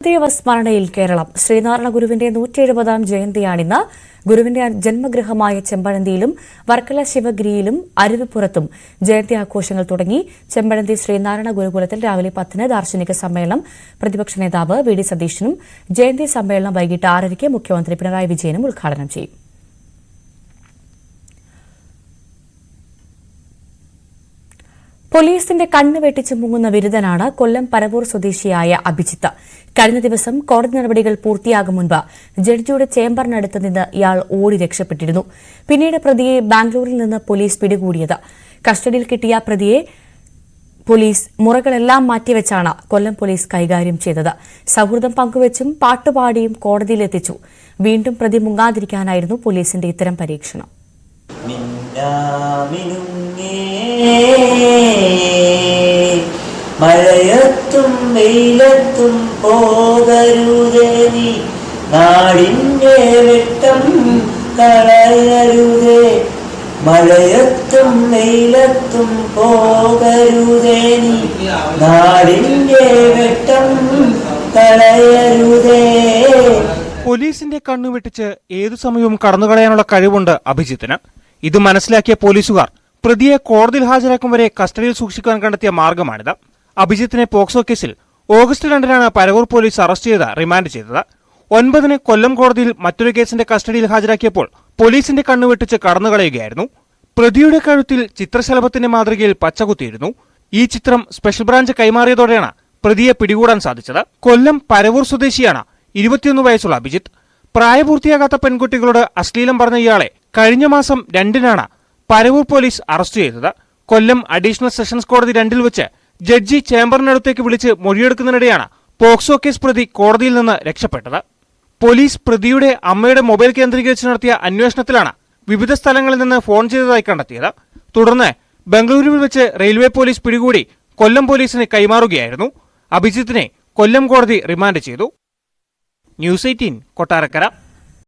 സ്മരണയിൽ കേരളം ശ്രീനാരായണ ഗുരുവിന്റെ 170-ാം ജയന്തിയാണിന്ന്. ഗുരുവിന്റെ ജന്മഗൃഹമായ ചെമ്പഴന്തിയിലും വർക്കല ശിവഗിരിയിലും അരുവിപ്പുറത്തും ജയന്തി ആഘോഷങ്ങൾ തുടങ്ങി. ചെമ്പഴന്തി ശ്രീനാരായണ ഗുരുകുലത്തിൽ രാവിലെ 10-ന് ദാർശനിക സമ്മേളനം പ്രതിപക്ഷ നേതാവ് വി.ഡി. സതീശനും ജയന്തി സമ്മേളനം വൈകിട്ട് 6:30 മുഖ്യമന്ത്രി പിണറായി വിജയനും ഉദ്ഘാടനം ചെയ്യും. പോലീസിന്റെ കണ്ണ് വെട്ടിച്ച് മുങ്ങുന്ന വിരുദ്ധനാണ് കൊല്ലം പരവൂർ സ്വദേശിയായ അഭിജിത്ത്. കഴിഞ്ഞ ദിവസം കോടതി നടപടികൾ പൂർത്തിയാകും മുൻപ് ജഡ്ജിയുടെ ചേംബറിനടുത്ത് നിന്ന് ഇയാൾ ഓടി രക്ഷപ്പെട്ടിരുന്നു. പിന്നീട് പ്രതിയെ ബാംഗ്ലൂരിൽ നിന്ന് പോലീസ് പിടികൂടിയത്. കസ്റ്റഡിയിൽ കിട്ടിയ പ്രതിയെ പോലീസ് മുറകളെല്ലാം മാറ്റിവെച്ചാണ് കൊല്ലം പോലീസ് കൈകാര്യം ചെയ്തത്. സൌഹൃദം പങ്കുവച്ചും പാട്ടുപാടിയും കോടതിയിലെത്തിച്ചു. വീണ്ടും പ്രതി മുങ്ങാതിരിക്കാനായിരുന്നു പോലീസിന്റെ ഇത്തരം പരീക്ഷണം. മഴയത്തും വെയിലത്തും പോകരുതേ നീ, നാടിന്റെ വെട്ടം കളയരുതേ. മഴയത്തും വെയിലത്തും പോകരുതേ നീ, നാടിന്റെ വെട്ടം കളയരുതേ. പോലീസിന്റെ കണ്ണുവെട്ടിച്ച് ഏതു സമയവും കടന്നുകളയാനുള്ള കഴിവുണ്ട് അഭിജിത്തിന്. ഇത് മനസ്സിലാക്കിയ പോലീസുകാർ പ്രതിയെ കോടതിയിൽ ഹാജരാക്കും വരെ കസ്റ്റഡിയിൽ സൂക്ഷിക്കാൻ കണ്ടെത്തിയ മാർഗമാണിത്. അഭിജിത്തിനെ പോക്സോ കേസിൽ ഓഗസ്റ്റ് 2-നാണ് പരവൂർ പോലീസ് അറസ്റ്റ് ചെയ്ത് റിമാൻഡ് ചെയ്തത്. 9-ന് കൊല്ലം കോടതിയിൽ മറ്റൊരു കേസിന്റെ കസ്റ്റഡിയിൽ ഹാജരാക്കിയപ്പോൾ പോലീസിന്റെ കണ്ണുവെട്ടിച്ച് കടന്നുകളയുകയായിരുന്നു. പ്രതിയുടെ കഴുത്തിൽ ചിത്രശലഭത്തിന്റെ മാതൃകയിൽ പച്ചകുത്തിയിരുന്നു. ഈ ചിത്രം സ്പെഷ്യൽ ബ്രാഞ്ച് കൈമാറിയതോടെയാണ് പ്രതിയെ പിടികൂടാൻ സാധിച്ചത്. കൊല്ലം പരവൂർ സ്വദേശിയാണ് 21 വയസ്സുള്ള അഭിജിത്ത്. പ്രായപൂർത്തിയാകാത്ത പെൺകുട്ടികളോട് അശ്ലീലം പറഞ്ഞ ഇയാളെ കഴിഞ്ഞ മാസം 2-നാണ് പരവൂർ പോലീസ് അറസ്റ്റ് ചെയ്തത്. കൊല്ലം അഡീഷണൽ സെഷൻസ് കോടതി 2-ൽ വെച്ച് ജഡ്ജി ചേംബറിനടുത്തേക്ക് വിളിച്ച് മൊഴിയെടുക്കുന്നതിനിടെയാണ് പോക്സോ കേസ് പ്രതി കോടതിയിൽ നിന്ന് രക്ഷപ്പെട്ടത്. പോലീസ് പ്രതിയുടെ അമ്മയുടെ മൊബൈൽ കേന്ദ്രീകരിച്ച് നടത്തിയ അന്വേഷണത്തിലാണ് വിവിധ സ്ഥലങ്ങളിൽ നിന്ന് ഫോൺ ചെയ്തതായി കണ്ടെത്തിയത്. തുടർന്ന് ബംഗളൂരുവിൽ വെച്ച് റെയിൽവേ പോലീസ് പിടികൂടി കൊല്ലം പോലീസിന് കൈമാറുകയായിരുന്നു. അഭിജിത്തിനെ കൊല്ലം കോടതി റിമാൻഡ് ചെയ്തു. ന്യൂസ് 18 കൊട്ടാരക്കര.